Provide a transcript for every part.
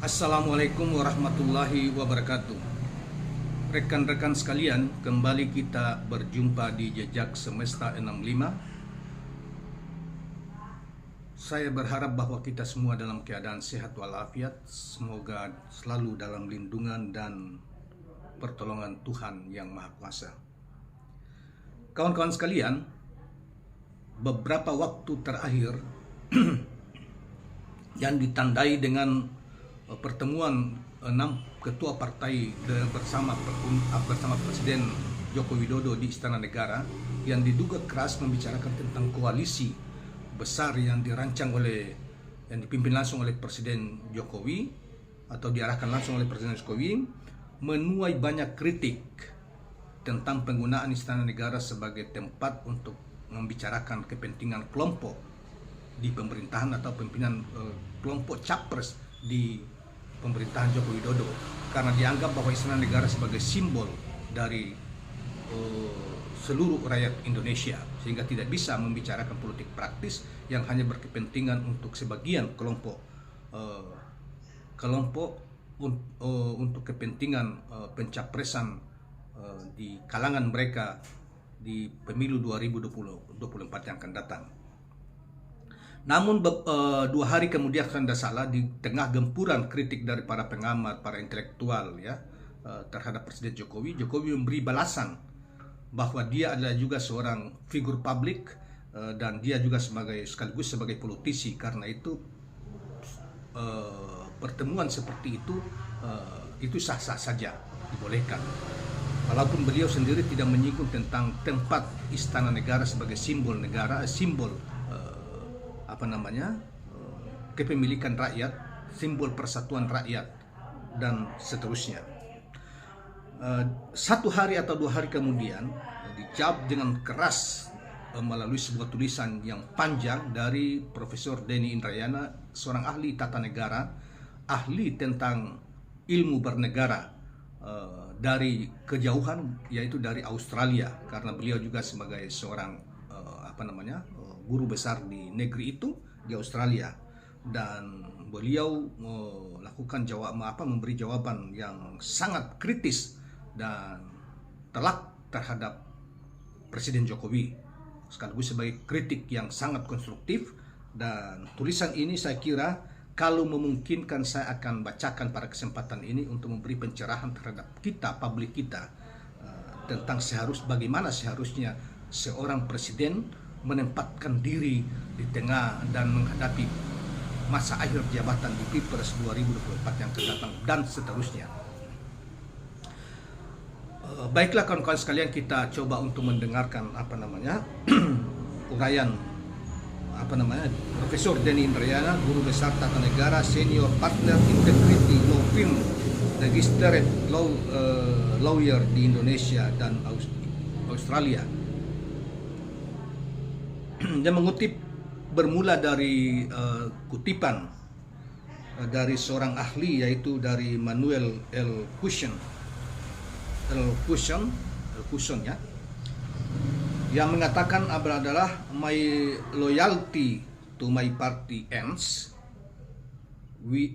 Assalamualaikum warahmatullahi wabarakatuh. Rekan-rekan sekalian, kembali kita berjumpa di Jejak Semesta 65. Saya berharap bahwa kita semua dalam keadaan sehat walafiat. Semoga selalu dalam lindungan dan pertolongan Tuhan Yang Maha Kuasa. Kawan-kawan sekalian, beberapa waktu terakhir yang ditandai dengan pertemuan 6 ketua partai bersama Presiden Joko Widodo di Istana Negara yang diduga keras membicarakan tentang koalisi besar yang dipimpin langsung oleh Presiden Jokowi atau diarahkan langsung oleh Presiden Jokowi, menuai banyak kritik tentang penggunaan Istana Negara sebagai tempat untuk membicarakan kepentingan kelompok di pemerintahan atau pimpinan kelompok capres di pemerintahan Joko Widodo, karena dianggap bahwa Istana Negara sebagai simbol dari seluruh rakyat Indonesia, sehingga tidak bisa membicarakan politik praktis yang hanya berkepentingan untuk sebagian kelompok untuk kepentingan pencapresan di kalangan mereka di pemilu 2024 yang akan datang. Namun 2 hari kemudian, kalau tidak salah, di tengah gempuran kritik dari para pengamat, para intelektual terhadap Presiden Jokowi memberi balasan bahwa dia adalah juga seorang figur publik dan dia juga sekaligus sebagai politisi. Karena itu pertemuan seperti itu sah-sah saja, dibolehkan. Walaupun beliau sendiri tidak menyinggung tentang tempat Istana Negara sebagai simbol negara, simbol kepemilikan rakyat, simbol persatuan rakyat, dan seterusnya. 1 hari atau 2 hari kemudian dijawab dengan keras melalui sebuah tulisan yang panjang dari Profesor Denny Indrayana, seorang ahli tata negara, ahli tentang ilmu bernegara dari kejauhan, yaitu dari Australia, karena beliau juga sebagai seorang guru besar di negeri itu di Australia, dan beliau memberi jawaban yang sangat kritis dan telak terhadap Presiden Jokowi, sekaligus sebagai kritik yang sangat konstruktif. Dan tulisan ini saya kira kalau memungkinkan saya akan bacakan pada kesempatan ini untuk memberi pencerahan terhadap kita, publik kita, tentang bagaimana seharusnya seorang presiden menempatkan diri di tengah dan menghadapi masa akhir jabatan di Pilpres 2024 yang akan datang, dan seterusnya. Baiklah kawan-kawan sekalian, kita coba untuk mendengarkan uraian Profesor Denny Indrayana, guru besar tata negara, senior partner integrity law firm, registered lawyer di Indonesia dan Australia. Dia mengutip bermula dari kutipan dari seorang ahli, yaitu dari Manuel L. Cusson yang mengatakan adalah, "My loyalty to my party ends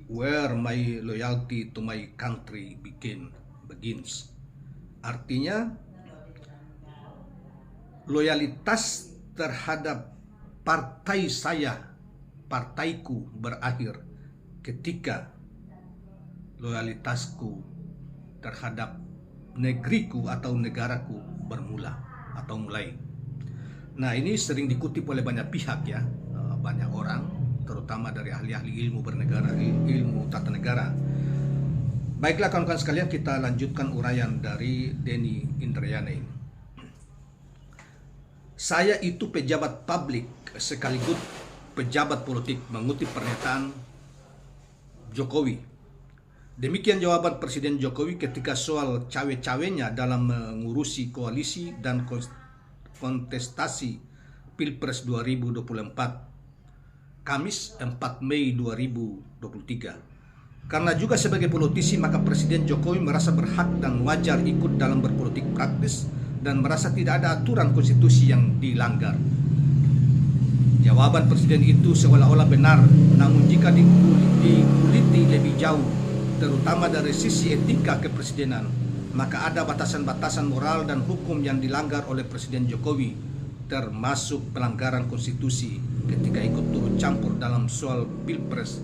where my loyalty to my country begins." Artinya, loyalitas terhadap partaiku berakhir ketika loyalitasku terhadap negeriku atau negaraku mulai. Nah, ini sering dikutip oleh banyak pihak banyak orang, terutama dari ahli-ahli ilmu bernegara, ilmu tata negara. Baiklah kawan-kawan sekalian, kita lanjutkan uraian dari Denny Indrayana ini. "Saya itu pejabat publik sekaligus pejabat politik," mengutip pernyataan Jokowi. Demikian jawaban Presiden Jokowi ketika soal cawe-cawenya dalam mengurusi koalisi dan kontestasi Pilpres 2024, Kamis 4 Mei 2023. Karena juga sebagai politisi, maka Presiden Jokowi merasa berhak dan wajar ikut dalam berpolitik praktis dan merasa tidak ada aturan konstitusi yang dilanggar. Jawaban Presiden itu seolah-olah benar, namun jika dikuliti lebih jauh jauh, terutama dari sisi etika kepresidenan, maka ada batasan-batasan moral dan hukum yang dilanggar oleh Presiden Jokowi, termasuk pelanggaran konstitusi ketika ikut turut campur dalam soal Pilpres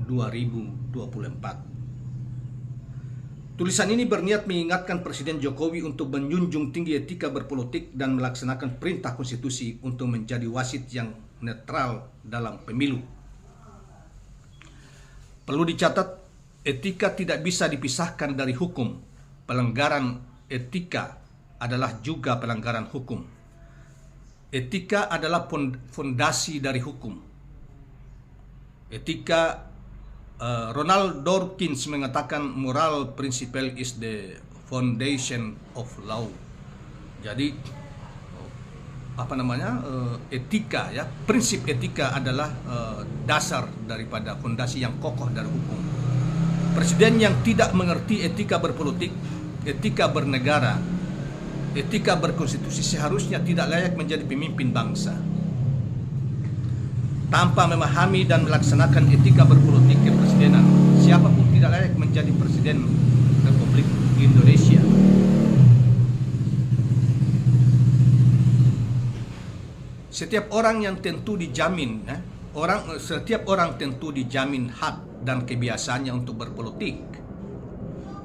2024. Tulisan ini berniat mengingatkan Presiden Jokowi untuk menjunjung tinggi etika berpolitik dan melaksanakan perintah konstitusi untuk menjadi wasit yang netral dalam pemilu. Perlu dicatat, etika tidak bisa dipisahkan dari hukum. Pelanggaran etika adalah juga pelanggaran hukum. Etika adalah fondasi dari hukum. Etika, Ronald Dawkins mengatakan moral principle is the foundation of law. Jadi etika, ya, prinsip etika adalah dasar daripada fondasi yang kokoh dari hukum. Presiden yang tidak mengerti etika berpolitik, etika bernegara, etika berkonstitusi seharusnya tidak layak menjadi pemimpin bangsa. Tanpa memahami dan melaksanakan etika berpolitik kepresidenan, siapapun tidak layak menjadi Presiden Republik Indonesia. Setiap orang tentu dijamin hak dan kebiasaannya untuk berpolitik.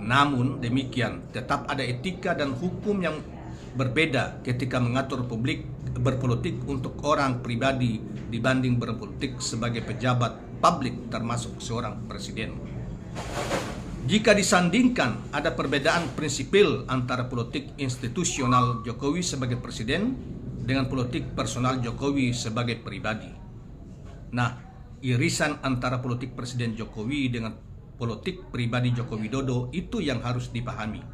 Namun demikian, tetap ada etika dan hukum yang berbeda ketika mengatur berpolitik untuk orang pribadi dibanding berpolitik sebagai pejabat publik termasuk seorang presiden. Jika disandingkan, ada perbedaan prinsipil antara politik institusional Jokowi sebagai presiden dengan politik personal Jokowi sebagai pribadi. Nah, irisan antara politik Presiden Jokowi dengan politik pribadi Joko Widodo itu yang harus dipahami.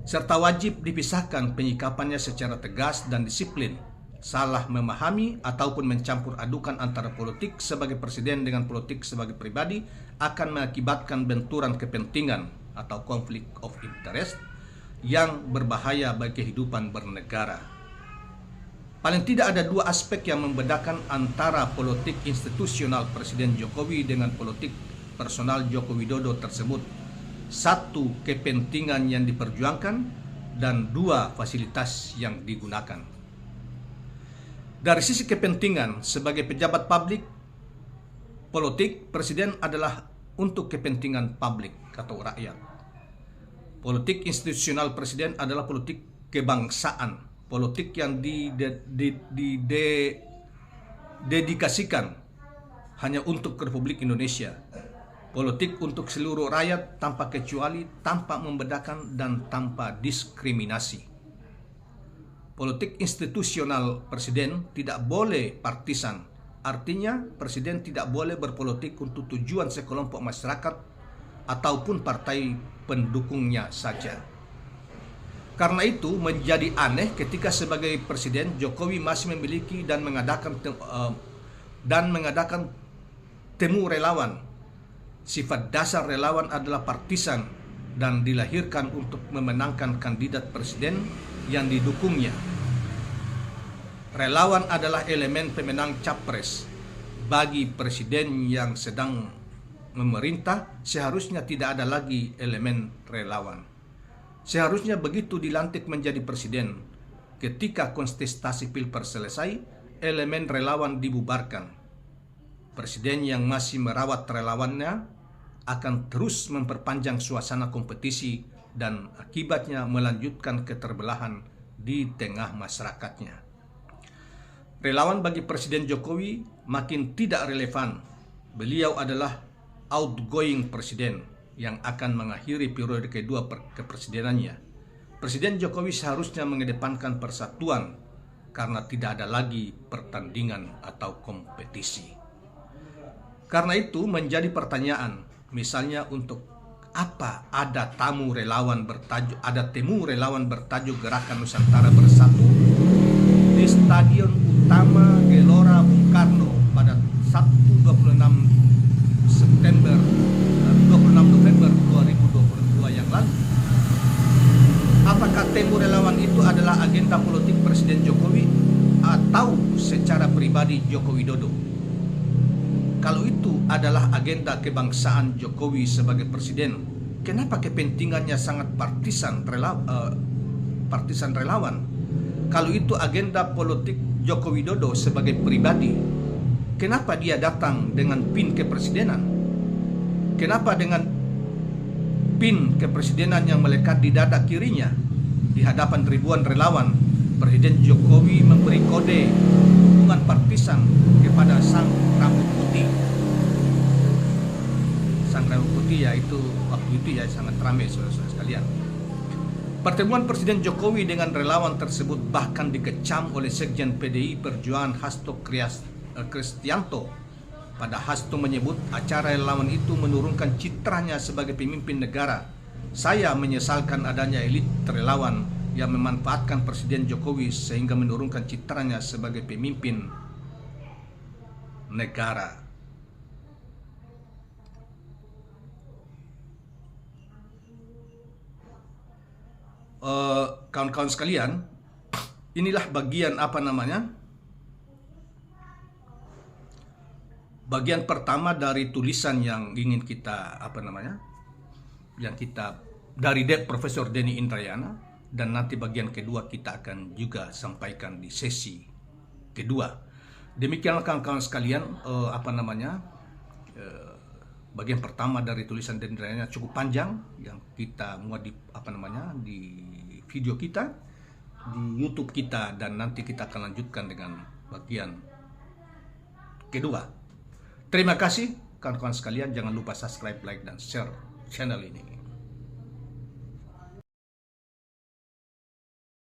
Serta wajib dipisahkan penyikapannya secara tegas dan disiplin. Salah memahami ataupun mencampur adukan antara politik sebagai presiden dengan politik sebagai pribadi akan mengakibatkan benturan kepentingan atau konflik of interest yang berbahaya bagi kehidupan bernegara. Paling tidak ada dua aspek yang membedakan antara politik institusional Presiden Jokowi dengan politik personal Joko Widodo tersebut. Satu, kepentingan yang diperjuangkan, dan dua, fasilitas yang digunakan. Dari sisi kepentingan, sebagai pejabat publik, politik presiden adalah untuk kepentingan publik atau rakyat. Politik institusional presiden adalah politik kebangsaan, politik yang didedikasikan hanya untuk Republik Indonesia. Politik untuk seluruh rakyat tanpa kecuali, tanpa membedakan, dan tanpa diskriminasi. Politik institusional presiden tidak boleh partisan. Artinya, presiden tidak boleh berpolitik untuk tujuan sekelompok masyarakat ataupun partai pendukungnya saja. Karena itu, menjadi aneh ketika sebagai presiden Jokowi masih memiliki dan mengadakan temu relawan. Sifat dasar relawan adalah partisan dan dilahirkan untuk memenangkan kandidat presiden yang didukungnya. Relawan adalah elemen pemenang capres. Bagi presiden yang sedang memerintah, seharusnya tidak ada lagi elemen relawan. Seharusnya begitu dilantik menjadi presiden, ketika kontestasi Pilpres selesai, elemen relawan dibubarkan. Presiden yang masih merawat relawannya akan terus memperpanjang suasana kompetisi dan akibatnya melanjutkan keterbelahan di tengah masyarakatnya. Relawan bagi Presiden Jokowi makin tidak relevan. Beliau adalah outgoing presiden yang akan mengakhiri periode kedua kepresidenannya. Presiden Jokowi seharusnya mengedepankan persatuan karena tidak ada lagi pertandingan atau kompetisi. Karena itu menjadi pertanyaan, misalnya untuk apa ada temu relawan bertajuk Gerakan Nusantara Bersatu di Stadion Utama Gelora Bung Karno pada Sabtu 26 November 2022 yang lalu. Apakah temu relawan itu adalah agenda politik Presiden Jokowi atau secara pribadi Joko Widodo? Kalau itu adalah agenda kebangsaan Jokowi sebagai presiden. Kenapa kepentingannya sangat partisan relawan? Kalau itu agenda politik Joko Widodo sebagai pribadi, kenapa dia datang dengan PIN kepresidenan? Kenapa dengan PIN kepresidenan yang melekat di dada kirinya? Di hadapan ribuan relawan, Presiden Jokowi memberi kode dukungan partisan kepada sang rambut putih. Sang rambut putih yaitu waktu itu ya sangat ramai saudara-saudara sekalian. Pertemuan Presiden Jokowi dengan relawan tersebut bahkan dikecam oleh Sekjen PDI Perjuangan Hasto Kristianto. Pada Hasto menyebut acara relawan itu menurunkan citranya sebagai pemimpin negara. Saya menyesalkan adanya elit relawan yang memanfaatkan Presiden Jokowi sehingga menurunkan citranya sebagai pemimpin negara. Kawan-kawan sekalian, inilah bagian bagian pertama dari tulisan yang ingin kita yang kita dari Profesor Denny Indrayana, dan nanti bagian kedua kita akan juga sampaikan di sesi kedua. Demikianlah kawan-kawan sekalian, bagian pertama dari tulisan Denny Indrayana cukup panjang yang kita muat di video kita di YouTube kita, dan nanti kita akan lanjutkan dengan bagian kedua. Terima kasih kawan-kawan sekalian, jangan lupa subscribe, like, dan share channel ini.